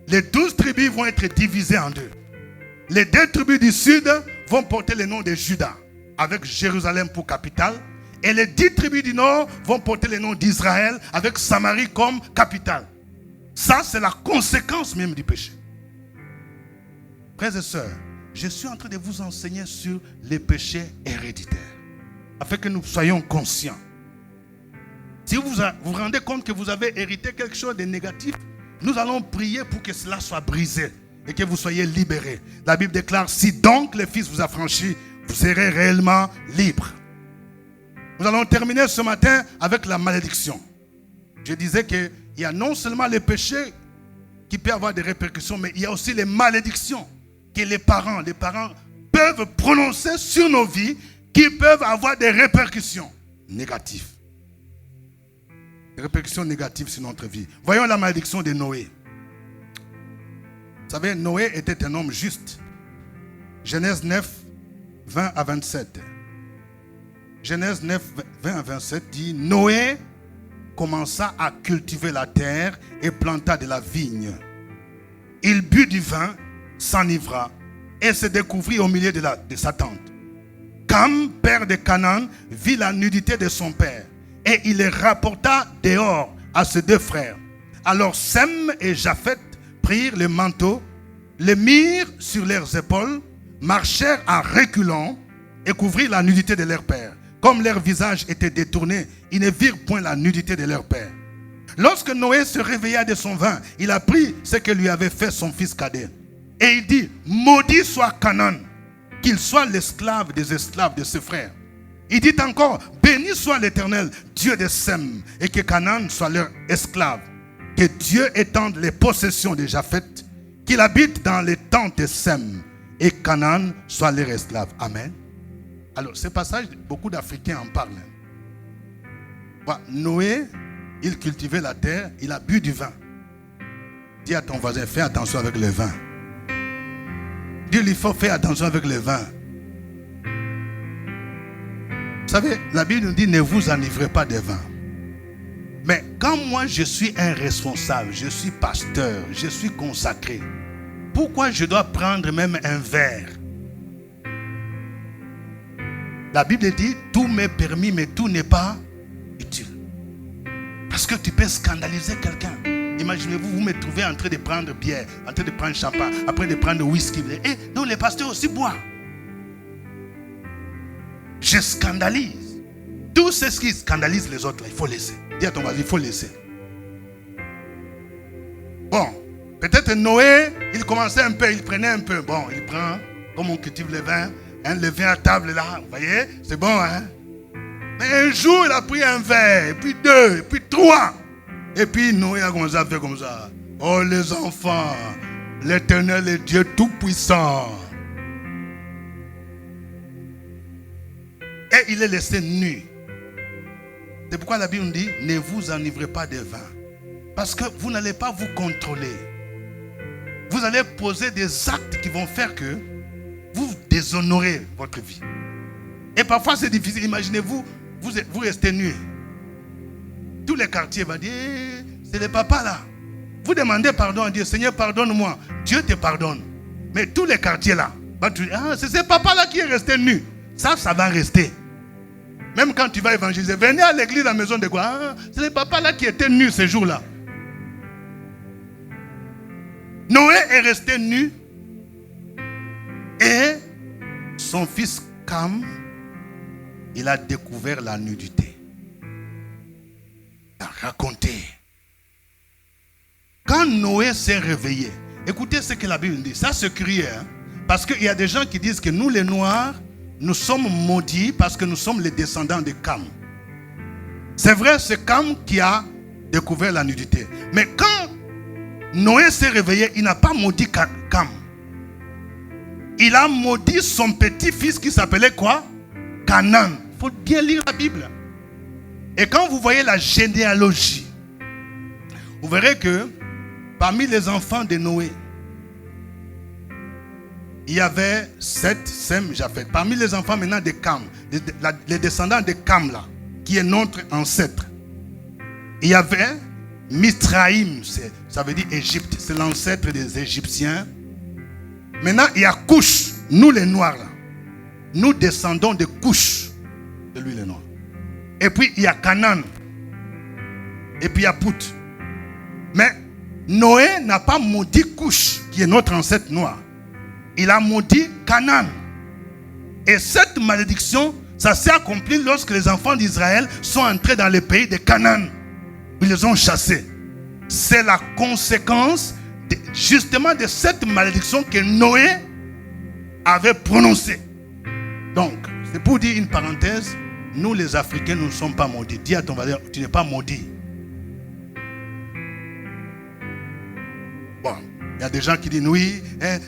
Les 12 tribus vont être divisées en deux. Les 2 tribus du sud vont porter le nom de Juda, avec Jérusalem pour capitale. Et les 10 tribus du nord vont porter le nom d'Israël, avec Samarie comme capitale. Ça, c'est la conséquence même du péché. Frères et sœurs, je suis en train de vous enseigner sur les péchés héréditaires, afin que nous soyons conscients. Si vous vous rendez compte que vous avez hérité quelque chose de négatif, nous allons prier pour que cela soit brisé et que vous soyez libérés. La Bible déclare, si donc le Fils vous a franchi, vous serez réellement libres. Nous allons terminer ce matin avec la malédiction. Je disais qu'il y a non seulement les péchés qui peut avoir des répercussions, mais il y a aussi les malédictions que les parents peuvent prononcer sur nos vies, qui peuvent avoir des répercussions négatives. Des répercussions négatives sur notre vie. Voyons la malédiction de Noé. Vous savez, Noé était un homme juste. Genèse 9, 20 à 27. Genèse 9, 20 à 27 dit, Noé commença à cultiver la terre et planta de la vigne. Il but du vin, s'enivra et se découvrit au milieu de sa tente. Cam, père de Canaan, vit la nudité de son père et il les rapporta dehors à ses deux frères. Alors Sem et Japheth prirent le manteau, le mirent sur leurs épaules, marchèrent en reculant et couvrirent la nudité de leur père. Comme leur visage était détourné, ils ne virent point la nudité de leur père. Lorsque Noé se réveilla de son vin, il apprit ce que lui avait fait son fils cadet. Et il dit, maudit soit Canaan, qu'il soit l'esclave des esclaves de ses frères. Il dit encore, béni soit l'Éternel, Dieu de Sem, et que Canaan soit leur esclave. Que Dieu étende les possessions de Japheth, qu'il habite dans les tentes de Sem, et Canaan soit leur esclave. Amen. Alors, ce passage, beaucoup d'Africains en parlent. Noé, il cultivait la terre, il a bu du vin. Dis à ton voisin, fais attention avec le vin. Dis-lui, il faut faire attention avec le vin. Vous savez, la Bible nous dit, ne vous enivrez pas de vin. Mais quand moi, je suis un responsable, je suis pasteur, je suis consacré, pourquoi je dois prendre même un verre? La Bible dit, tout m'est permis, mais tout n'est pas utile. Parce que tu peux scandaliser quelqu'un. Imaginez-vous, vous me trouvez en train de prendre bière, en train de prendre champagne, après de prendre whisky. Et donc les pasteurs aussi boivent. Je scandalise. Tout ce qui scandalise les autres, là, il faut laisser. Dis à ton voisin, il faut laisser. Bon, peut-être Noé, il commençait un peu, il prenait un peu. Bon, il prend, comme on cultive le vin. Le vin à table là, vous voyez, c'est bon, hein. Mais un jour, il a pris un verre, et puis deux, et puis trois. Et puis Noé a commencé à faire comme ça. Oh les enfants, l'Éternel est Dieu tout-puissant. Et il est laissé nu. C'est pourquoi la Bible nous dit, ne vous enivrez pas de vin. Parce que vous n'allez pas vous contrôler. Vous allez poser des actes qui vont faire que vous déshonorez votre vie. Et parfois c'est difficile. Imaginez-vous, vous restez nu. Tous les quartiers vont dire, c'est le papa là. Vous demandez pardon à Dieu, Seigneur pardonne-moi. Dieu te pardonne. Mais tous les quartiers là, c'est ce papa là qui est resté nu. Ça va rester. Même quand tu vas évangéliser, venez à l'église à la maison de quoi? C'est le papa là qui était nu ce jour-là. Noé est resté nu. Et son fils Cam, il a découvert la nudité. Il a raconté. Quand Noé s'est réveillé, écoutez ce que la Bible dit. Ça se criait. Hein? Parce qu'il y a des gens qui disent que nous les Noirs, nous sommes maudits parce que nous sommes les descendants de Cam. C'est vrai, c'est Cam qui a découvert la nudité. Mais quand Noé s'est réveillé, il n'a pas maudit Cam. Il a maudit son petit-fils qui s'appelait quoi? Canaan. Il faut bien lire la Bible. Et quand vous voyez la généalogie, vous verrez que parmi les enfants de Noé, il y avait Seth, Sem, Japheth. Parmi les enfants maintenant de Cam, les descendants de Cam là, qui est notre ancêtre, il y avait Mithraïm, ça veut dire Égypte, c'est l'ancêtre des Égyptiens. Maintenant, il y a Couche, nous les Noirs là. Nous descendons de Couche, de lui les Noirs. Et puis il y a Canaan. Et puis il y a Pout. Mais Noé n'a pas maudit Couche, qui est notre ancêtre noir. Il a maudit Canaan. Et cette malédiction, ça s'est accompli lorsque les enfants d'Israël sont entrés dans le pays de Canaan. Ils les ont chassés. C'est la conséquence justement de cette malédiction que Noé avait prononcée. Donc, c'est pour dire une parenthèse, nous les Africains, nous ne sommes pas maudits. Dis à ton voisin, tu n'es pas maudit. y a des gens qui disent oui,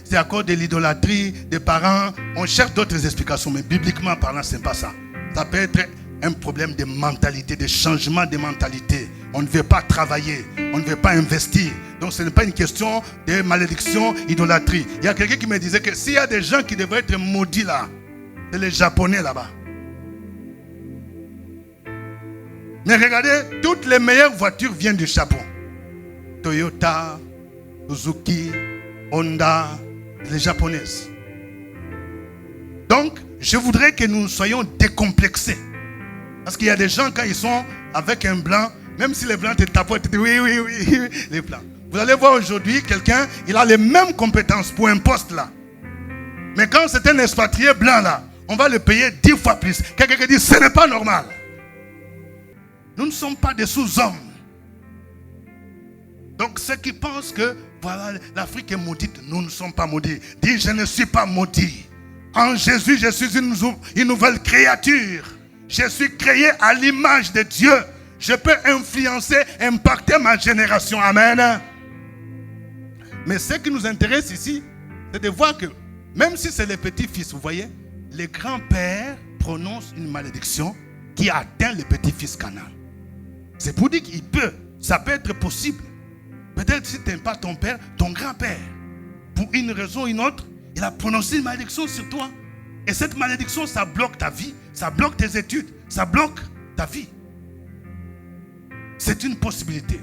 c'est à cause de l'idolâtrie des parents. On cherche d'autres explications, mais bibliquement parlant, ce n'est pas ça. Ça peut être un problème de mentalité, de changement de mentalité. On ne veut pas travailler, on ne veut pas investir. Donc ce n'est pas une question de malédiction, idolâtrie. Il y a quelqu'un qui me disait que s'il y a des gens qui devraient être maudits là, c'est les Japonais là-bas. Mais regardez, toutes les meilleures voitures viennent du Japon. Toyota, Suzuki, Honda, les japonaises. Donc, je voudrais que nous soyons décomplexés. Parce qu'il y a des gens, quand ils sont avec un blanc, même si les blancs te tapotent, tu dis oui, les blancs. Vous allez voir aujourd'hui, quelqu'un, il a les mêmes compétences pour un poste là. Mais quand c'est un expatrié blanc là, on va le payer 10 fois plus. Quelqu'un qui dit, ce n'est pas normal. Nous ne sommes pas des sous-hommes. Donc ceux qui pensent que voilà, l'Afrique est maudite, nous ne sommes pas maudits. Dis, je ne suis pas maudit. En Jésus, je suis une nouvelle créature. Je suis créé à l'image de Dieu. Je peux influencer, impacter ma génération. Amen. Mais ce qui nous intéresse ici, c'est de voir que même si c'est les petits-fils, vous voyez, les grands-pères prononcent une malédiction qui atteint les petits-fils Canaan. C'est pour dire qu'il peut, ça peut être possible. Peut-être si tu n'aimes pas ton père, ton grand-père, pour une raison ou une autre, il a prononcé une malédiction sur toi. Et cette malédiction, ça bloque ta vie, ça bloque tes études, ça bloque ta vie. C'est une possibilité.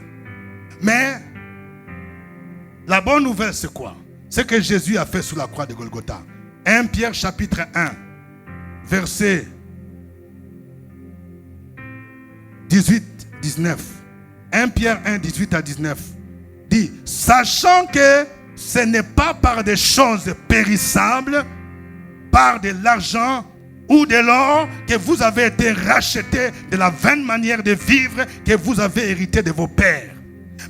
Mais la bonne nouvelle, c'est quoi? C'est que Jésus a fait sur la croix de Golgotha. 1 Pierre chapitre 1, verset 18-19. 1 Pierre 1, 18 à 19. Dit, sachant que ce n'est pas par des choses périssables, par de l'argent ou de l'or que vous avez été rachetés de la vaine manière de vivre que vous avez hérité de vos pères,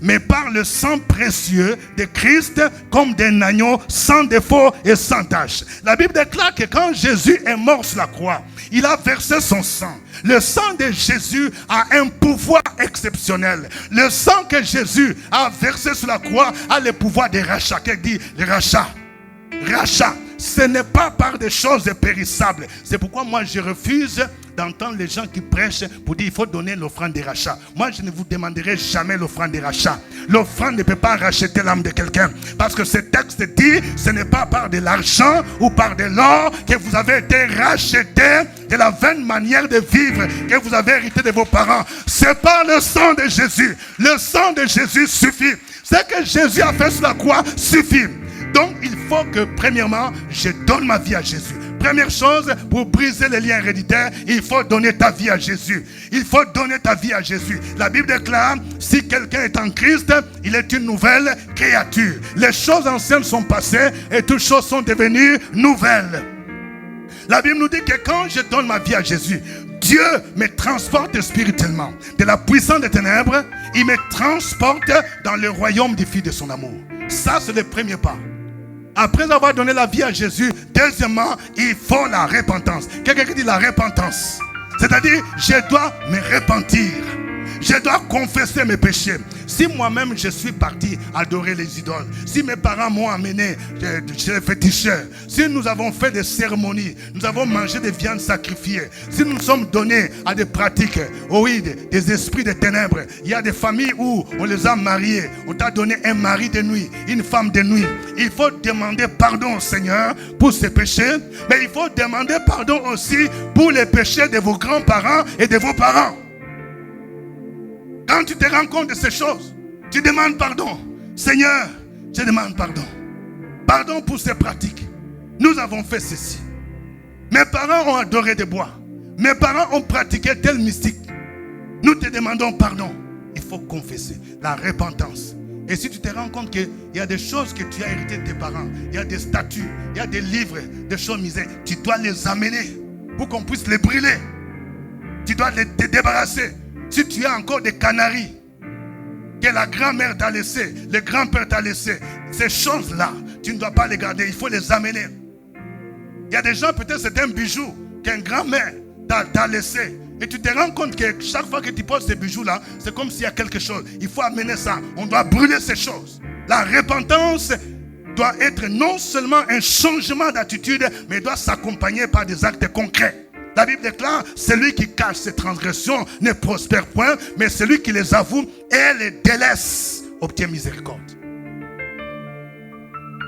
mais par le sang précieux de Christ comme d'un agneau sans défaut et sans tache. La Bible déclare que quand Jésus est mort sur la croix, il a versé son sang. Le sang de Jésus a un pouvoir exceptionnel. Le sang que Jésus a versé sur la croix a le pouvoir de rachat. Qu'est-ce qu'il dit? Le rachat. Rachat. Ce n'est pas par des choses périssables. C'est pourquoi moi je refuse d'entendre les gens qui prêchent pour dire qu'il faut donner l'offrande des rachats. Moi je ne vous demanderai jamais l'offrande des rachats. L'offrande ne peut pas racheter l'âme de quelqu'un. Parce que ce texte dit, ce n'est pas par de l'argent ou par de l'or que vous avez été rachetés de la vaine manière de vivre que vous avez hérité de vos parents. C'est par le sang de Jésus. Le sang de Jésus suffit. Ce que Jésus a fait sur la croix suffit. Donc, il faut que, premièrement, je donne ma vie à Jésus. Première chose, pour briser les liens héréditaires, il faut donner ta vie à Jésus. Il faut donner ta vie à Jésus. La Bible déclare, si quelqu'un est en Christ, il est une nouvelle créature. Les choses anciennes sont passées et toutes choses sont devenues nouvelles. La Bible nous dit que quand je donne ma vie à Jésus, Dieu me transporte spirituellement. De la puissance des ténèbres, il me transporte dans le royaume du Fils de son amour. Ça, c'est le premier pas. Après avoir donné la vie à Jésus, deuxièmement, il faut la repentance. Quelqu'un qui dit la repentance. C'est-à-dire, je dois me repentir. Je dois confesser mes péchés. Si moi-même je suis parti adorer les idoles, si mes parents m'ont amené chez les féticheurs, si nous avons fait des cérémonies, nous avons mangé des viandes sacrifiées, si nous sommes donnés à des pratiques, des esprits de ténèbres, il y a des familles où on les a mariés, on t'a donné un mari de nuit, une femme de nuit. Il faut demander pardon au Seigneur pour ces péchés, mais il faut demander pardon aussi pour les péchés de vos grands-parents et de vos parents. Quand tu te rends compte de ces choses, tu demandes pardon. Seigneur, je demande pardon. Pardon pour ces pratiques. Nous avons fait ceci. Mes parents ont adoré des bois. Mes parents ont pratiqué tel mystique. Nous te demandons pardon. Il faut confesser. La repentance. Et si tu te rends compte qu'il y a des choses que tu as héritées de tes parents, il y a des statues, il y a des livres, des choses misères, tu dois les amener pour qu'on puisse les brûler. Tu dois te débarrasser. Si tu as encore des canaries que la grand-mère t'a laissé, le grand-père t'a laissé, ces choses-là, tu ne dois pas les garder, il faut les amener. Il y a des gens, peut-être c'est un bijou qu'un grand-mère t'a laissé. Et tu te rends compte que chaque fois que tu poses ces bijoux-là, c'est comme s'il y a quelque chose. Il faut amener ça. On doit brûler ces choses. La repentance doit être non seulement un changement d'attitude, mais doit s'accompagner par des actes concrets. La Bible déclare, celui qui cache ses transgressions ne prospère point, mais celui qui les avoue et les délaisse obtient miséricorde.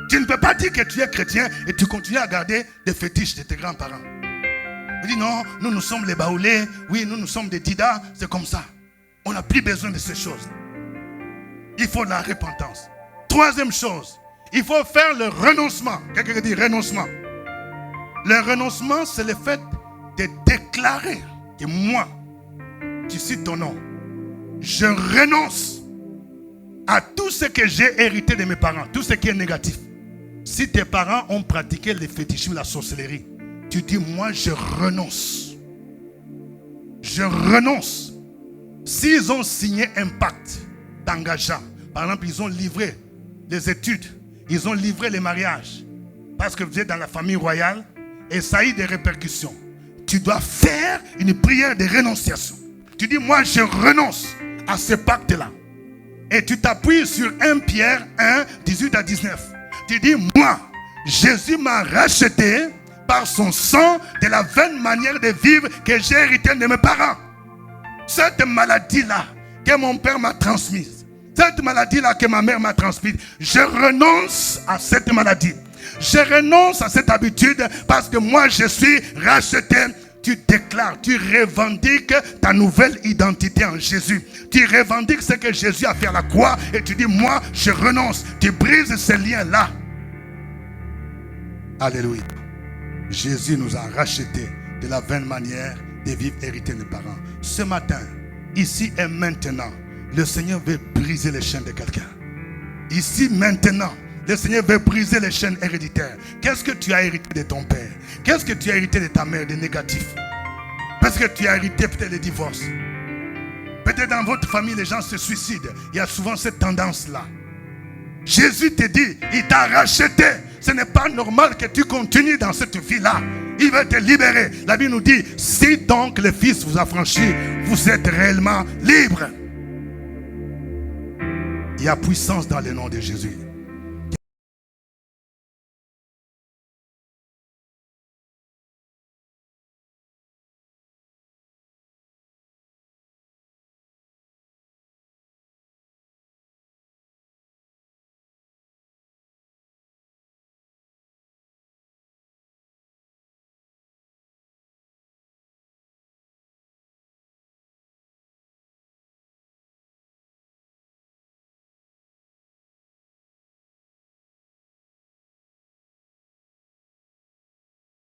Tu ne peux pas dire que tu es chrétien et tu continues à garder des fétiches de tes grands-parents. Tu dis non, nous sommes les Baoulés, oui, nous sommes des Dida, c'est comme ça. On n'a plus besoin de ces choses. Il faut de la repentance. Troisième chose, il faut faire le renoncement. Quelqu'un dit renoncement. Le renoncement, c'est le fait de déclarer que moi, tu cites ton nom, je renonce à tout ce que j'ai hérité de mes parents, tout ce qui est négatif. Si tes parents ont pratiqué le fétichisme, la sorcellerie, tu dis moi je renonce. Je renonce. S'ils ont signé un pacte d'engagement, par exemple ils ont livré les études, ils ont livré les mariages, parce que vous êtes dans la famille royale et ça a eu des répercussions. Tu dois faire une prière de renonciation. Tu dis, moi je renonce à ce pacte-là. Et tu t'appuies sur 1 Pierre 1, 18 à 19. Tu dis, moi, Jésus m'a racheté par son sang de la vaine manière de vivre que j'ai hérité de mes parents. Cette maladie-là que mon père m'a transmise, cette maladie-là que ma mère m'a transmise, je renonce à cette maladie. Je renonce à cette habitude parce que moi je suis racheté. Tu déclares, tu revendiques ta nouvelle identité en Jésus. Tu revendiques ce que Jésus a fait à la croix et tu dis moi je renonce. Tu brises ces liens-là. Alléluia. Jésus nous a rachetés de la vaine manière de vivre hérité de nos parents. Ce matin, ici et maintenant, le Seigneur veut briser les chaînes de quelqu'un. Ici maintenant, le Seigneur veut briser les chaînes héréditaires. Qu'est-ce que tu as hérité de ton père? Qu'est-ce que tu as hérité de ta mère de négatif? Parce que tu as hérité peut-être le divorce. Peut-être dans votre famille, les gens se suicident. Il y a souvent cette tendance-là. Jésus te dit, il t'a racheté. Ce n'est pas normal que tu continues dans cette vie-là. Il veut te libérer. La Bible nous dit, si donc le Fils vous a franchi, vous êtes réellement libre. Il y a puissance dans le nom de Jésus.